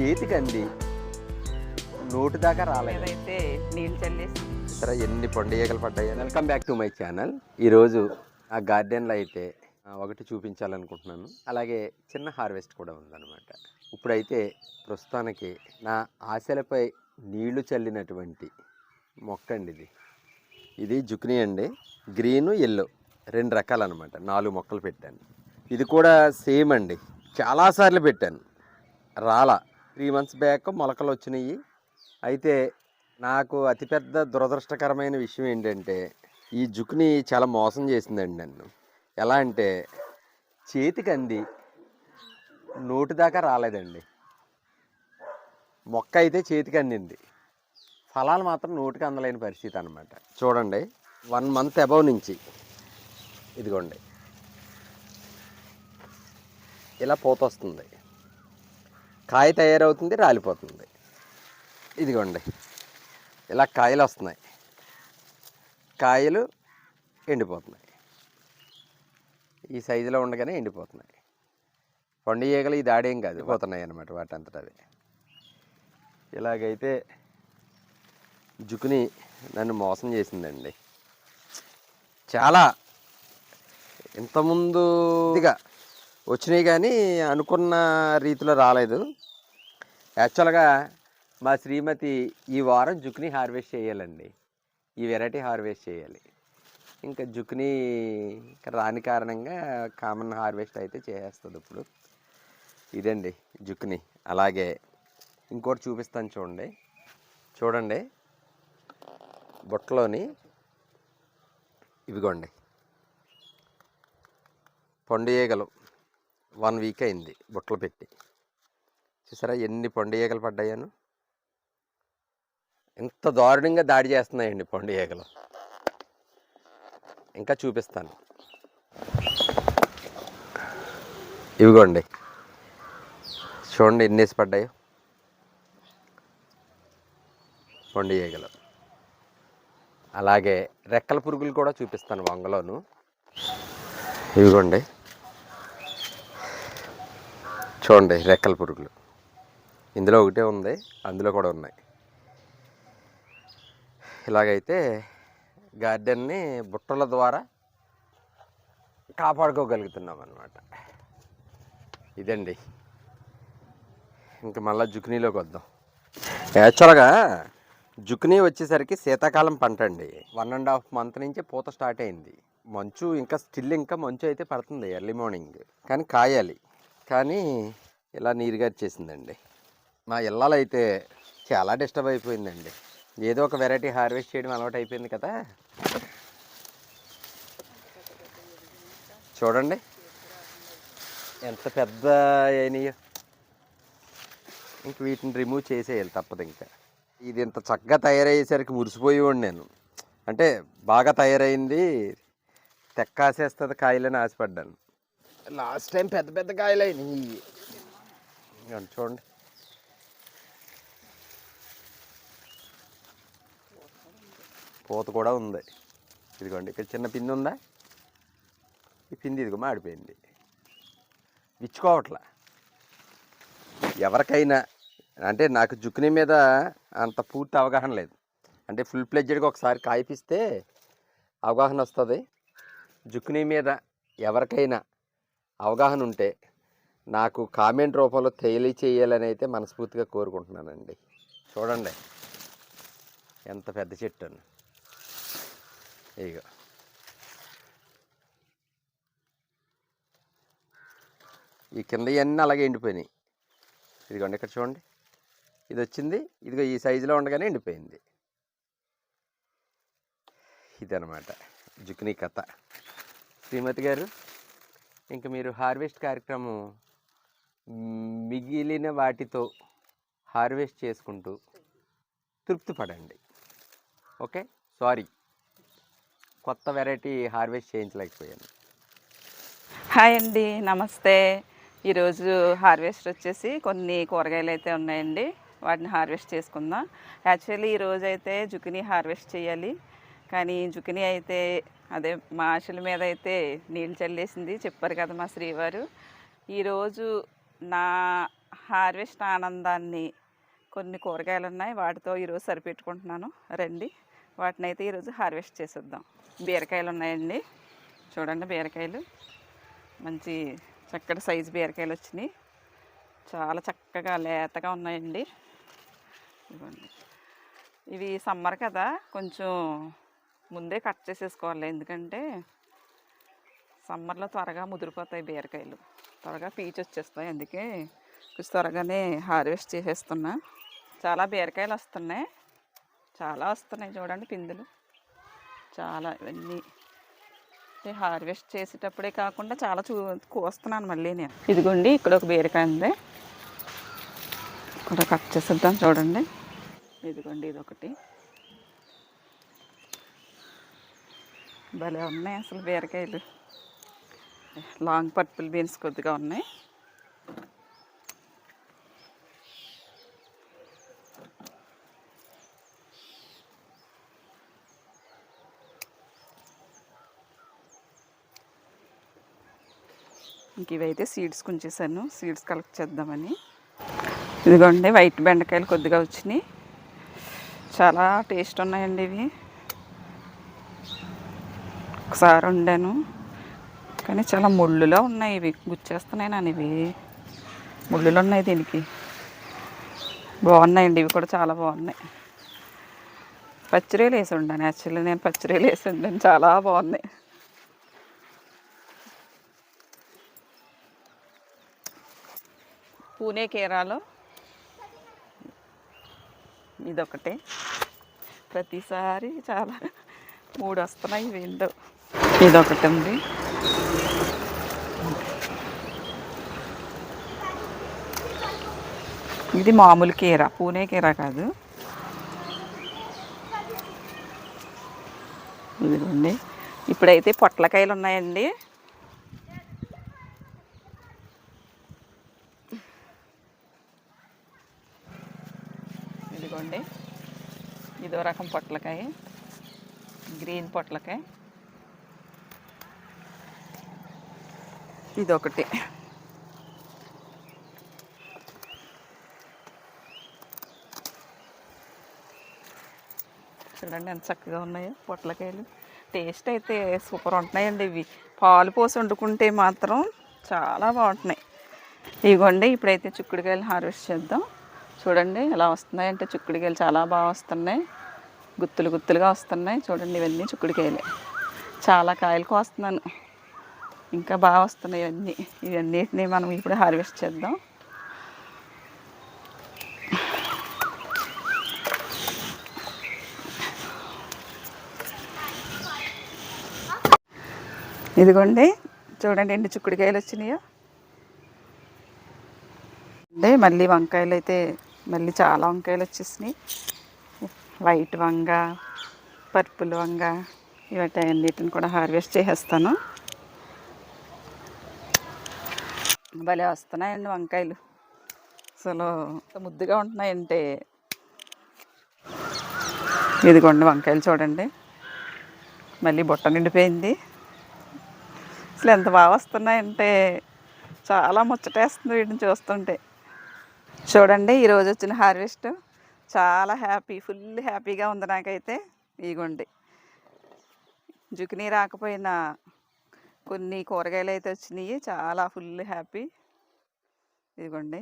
చేతికి అంది నోటి దాకా రాలేదు. అయితే నీళ్ళు చల్లేసి సరే ఎన్ని పండుగలు పడ్డాయి. Welcome back to my channel. ఈరోజు ఆ గార్డెన్లో అయితే ఒకటి చూపించాలనుకుంటున్నాను. అలాగే చిన్న హార్వెస్ట్ కూడా ఉందన్నమాట. ఇప్పుడైతే ప్రస్తుతానికి నా ఆశలపై నీళ్లు చల్లినటువంటి మొక్క అండి ఇది. ఇది జుక్నీ అండి. గ్రీను ఎల్లో 2 రకాలు అనమాట. 4 మొక్కలు పెట్టాను. ఇది కూడా సేమ్ అండి. చాలాసార్లు పెట్టాను, రాలా. 3 months బ్యాక్ మొలకలు వచ్చినాయి. అయితే నాకు అతిపెద్ద దురదృష్టకరమైన విషయం ఏంటంటే ఈ జుక్నీ చాలా మోసం చేసిందండి నన్ను. ఎలా అంటే చేతికి అంది నోటి దాకా రాలేదండి. మొక్క అయితే చేతికి అందింది, ఫలాలు మాత్రం నోటికి అందలేని పరిస్థితి అనమాట. చూడండి 1 month అబవ్ నుంచి ఇదిగోండి ఇలా పూత వస్తుంది, కాయ తయారవుతుంది, రాలిపోతుంది. ఇదిగోండి ఇలా కాయలు వస్తున్నాయి, కాయలు ఎండిపోతున్నాయి. ఈ సైజులో ఉండగానే ఎండిపోతున్నాయి. పండు ఈగలు ఈ దాడేం కాదు, పోతున్నాయి అన్నమాట వాటి అంతటా అవి. ఇలాగైతే జుక్నీ నన్ను మోసం చేసిందండి. చాలా ఇంతకుముందు ఇదిగా వచ్చినాయి కానీ అనుకున్న రీతిలో రాలేదు. యాక్చువల్గా మా శ్రీమతి ఈ వారం జుక్నీ హార్వెస్ట్ చేయాలండి. ఈ వెరైటీ హార్వెస్ట్ చేయాలి. ఇంకా జుక్నీ రాని కారణంగా కామన్ హార్వెస్ట్ అయితే చేసేస్తుంది ఇప్పుడు. ఇదండి జుక్నీ. అలాగే ఇంకోటి చూపిస్తాను చూడండి. చూడండి బుట్టలోని ఇవిగోండి పండు ఈగలు. 1 week అయింది బుట్టలు పెట్టి. చూసారా ఎన్ని పండు ఈగలు పడ్డాయను. ఎంత దారుణంగా దాడి చేస్తున్నాయండి పండు ఈగలు. ఇంకా చూపిస్తాను. ఇవిగోండి చూడండి ఎన్నేసి పడ్డాయో పండు ఈగలు. అలాగే రెక్కల పురుగులు కూడా చూపిస్తాను వంగలోను. ఇవిగోండి చూడండి రెక్కల పురుగులు. ఇందులో ఒకటే ఉంది, అందులో కూడా ఉన్నాయి. ఇలాగైతే గార్డెన్ని బుట్టల ద్వారా కాపాడుకోగలుగుతున్నాం అన్నమాట. ఇదండి. ఇంక మళ్ళీ జుక్నీలోకి వద్దాం. యాక్చువల్గా జుక్నీ వచ్చేసరికి శీతాకాలం పంట అండి. 1.5 month నుంచి పూత స్టార్ట్ అయింది. మంచు ఇంకా స్టిల్ ఇంకా మంచు అయితే పడుతుంది ఎర్లీ మార్నింగ్, కానీ కాయాలి. కానీ ఇలా నీరుగా వచ్చేసిందండి. మా ఇళ్ళలో అయితే చాలా డిస్టర్బ్ అయిపోయిందండి. ఏదో ఒక వెరైటీ హార్వెస్ట్ చేయడం అలవాటు అయిపోయింది కదా. చూడండి ఎంత పెద్ద అయినాయో. ఇంక వీటిని రిమూవ్ చేసేయాలి తప్పదు. ఇంకా ఇది ఇంత చక్కగా తయారయ్యేసరికి మురిసిపోయేవాడు నేను. అంటే బాగా తయారైంది, తెక్కాసేస్తుంది కాయలని ఆశపడ్డాను. లాస్ట్ టైం పెద్ద పెద్ద కాయలు అయినాయి. చూడండి పూత కూడా ఉంది. ఇదిగోండి ఇక్కడ చిన్న పిండి ఉందా, ఈ పిండి ఇదిగో మాడిపోయింది, విచ్చుకోవట్లా. ఎవరికైనా అంటే నాకు జుక్నీ మీద అంత పూర్తి అవగాహన లేదు. అంటే ఫుల్ ప్లెడ్జెడ్గా ఒకసారి కాయిపిస్తే అవగాహన వస్తుంది. జుక్నీ మీద ఎవరికైనా అవగాహన ఉంటే నాకు కామెంట్ రూపంలో తెలియచేయాలని అయితే మనస్ఫూర్తిగా కోరుకుంటున్నానండి. చూడండి ఎంత పెద్ద చెట్టు అని. ఇదిగో ఈ కింద ఇవన్నీ అలాగే ఎండిపోయినాయి. ఇదిగోండి ఇక్కడ చూడండి, ఇది వచ్చింది, ఇదిగో ఈ సైజులో ఉండగానే ఎండిపోయింది. ఇదనమాట జుక్నీ కథ. శ్రీమతి గారు, ఇంక మీరు హార్వెస్ట్ కార్యక్రమం మిగిలిన వాటితో హార్వెస్ట్ చేసుకుంటూ తృప్తి పడండి. ఓకే, సారీ కొత్త వెరైటీ హార్వెస్ట్ చేయించలేకపోయాను. హాయ్ అండి, నమస్తే. ఈరోజు హార్వెస్ట్ వచ్చేసి కొన్ని కూరగాయలు అయితే ఉన్నాయండి, వాటిని హార్వెస్ట్ చేసుకుందాం. యాక్చువల్లీ ఈరోజు అయితే జుక్నీ హార్వెస్ట్ చేయాలి, కానీ జుక్నీ అయితే అదే మా ఆశల మీద అయితే నీళ్ళు చల్లేసింది. చెప్పారు కదా మా శ్రీవారు. ఈరోజు నా హార్వెస్ట్ ఆనందాన్ని కొన్ని కూరగాయలు ఉన్నాయి, వాటితో ఈరోజు సరిపెట్టుకుంటున్నాను. రండి, వాటిని అయితే ఈరోజు హార్వెస్ట్ చేసేద్దాం. బీరకాయలు ఉన్నాయండి, చూడండి. బీరకాయలు మంచి చక్కటి సైజు బీరకాయలు వచ్చినాయి, చాలా చక్కగా లేతగా ఉన్నాయండి. ఇవ్వండి, ఇవి సమ్మర్ కదా, కొంచెం ముందే కట్ చేసేసుకోవాలి, ఎందుకంటే సమ్మర్లో త్వరగా ముదిరిపోతాయి బీరకాయలు, త్వరగా పీచు వచ్చేస్తాయి. అందుకే కొంచెం త్వరగానే హార్వెస్ట్ చేసేస్తున్నా. చాలా బీరకాయలు వస్తున్నాయి, చాలా వస్తున్నాయి, చూడండి పిందులు చాలా. ఇవన్నీ హార్వెస్ట్ చేసేటప్పుడే కాకుండా చాలా కోస్తున్నాను మళ్ళీ నేను. ఇదిగోండి, ఇక్కడ ఒక బీరకాయ ఉంది, ఇక్కడ కట్ చేసేద్దాం. చూడండి, ఇదిగోండి, ఇదొకటి. భలే ఉన్నాయి అసలు బీరకాయలు. లాంగ్ పర్పుల్ బీన్స్ కొద్దిగా ఉన్నాయి. ఇంక ఇవైతే సీడ్స్ కుంచేసాను, సీడ్స్ కలెక్ట్ చేద్దామని. ఇదిగోండి, వైట్ బెండకాయలు కొద్దిగా వచ్చినాయి, చాలా టేస్ట్ ఉన్నాయండి ఇవి. ఒకసారి వండాను కానీ చాలా ముళ్ళులో ఉన్నాయి, ఇవి గుచ్చేస్తున్నాయి నన్ను. ఇవి ముళ్ళులు ఉన్నాయి దీనికి. బాగున్నాయండి ఇవి కూడా, చాలా బాగున్నాయి. పచ్చిరేలు వేసి ఉండాను, యాక్చువల్లీ నేను పచ్చిరేలు వేసి ఉండాను, చాలా బాగున్నాయి. పూణే కేరాలో ఇదొకటే, ప్రతిసారి చాలా 3 వస్తున్నాయి, ఇవి ఏంటో. ఇదొకటి ఉంది, ఇది మామూలు కీర, పూణే కీర కాదు. ఇదిగోండి, ఇప్పుడైతే పొట్లకాయలు ఉన్నాయండి. ఇదిగోండి, ఇదో రకం పొట్లకాయ, గ్రీన్ పొట్లకాయ. ఇదొకటి. చూడండి ఎంత చక్కగా ఉన్నాయో పొట్లకాయలు. టేస్ట్ అయితే సూపర్ ఉంటున్నాయండి ఇవి. పాలు పోసి వండుకుంటే మాత్రం చాలా బాగుంటున్నాయి. ఇదిగోండి, ఇప్పుడైతే చిక్కుడుకాయలు హార్వెస్ట్ చేద్దాం. చూడండి ఎలా వస్తున్నాయంటే చిక్కుడుకాయలు చాలా బాగా వస్తున్నాయి, గుత్తులు గుత్తులుగా వస్తున్నాయి. చూడండి, ఇవన్నీ చిక్కుడుకాయలే, చాలా కాయలు కోస్తున్నాను, ఇంకా బాగా వస్తున్నాయి ఇవన్నీ. ఇవన్నిటిని మనం ఇప్పుడు హార్వెస్ట్ చేద్దాం. ఇదిగోండి, చూడండి ఎన్ని చిక్కుడుకాయలు వచ్చినాయో. అంటే మళ్ళీ వంకాయలు అయితే మళ్ళీ చాలా వంకాయలు వచ్చేసినాయి. వైట్ వంగ, పర్పుల్ వంగ, ఇవన్నీ అన్నిటిని కూడా హార్వెస్ట్ చేసేస్తాను. భలే వస్తున్నాయండి వంకాయలు, అసలు ముద్దుగా ఉంటున్నాయంటే. ఇదిగోండి వంకాయలు చూడండి, మళ్ళీ బుట్ట నిండిపోయింది. అసలు ఎంత బాగా వస్తున్నాయంటే చాలా ముచ్చటేస్తుంది వీటిని చూస్తుంటే. చూడండి, ఈరోజు వచ్చిన హార్వెస్ట్ చాలా ఫుల్ హ్యాపీగా ఉంది నాకైతే. ఇదిగోండి, జుకినీ రాకపోయినా కొన్ని కూరగాయలు అయితే వచ్చినాయి, చాలా ఫుల్ హ్యాపీ. ఇదిగోండి,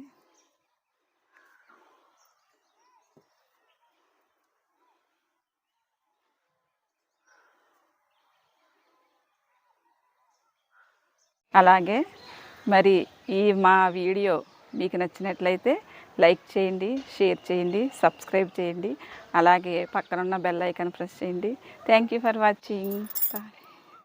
అలాగే మరి మా వీడియో మీకు నచ్చినట్లయితే లైక్ చేయండి, షేర్ చేయండి, సబ్స్క్రైబ్ చేయండి, అలాగే పక్కనున్న బెల్ ఐకాన్ ప్రెస్ చేయండి. Thank you for watching.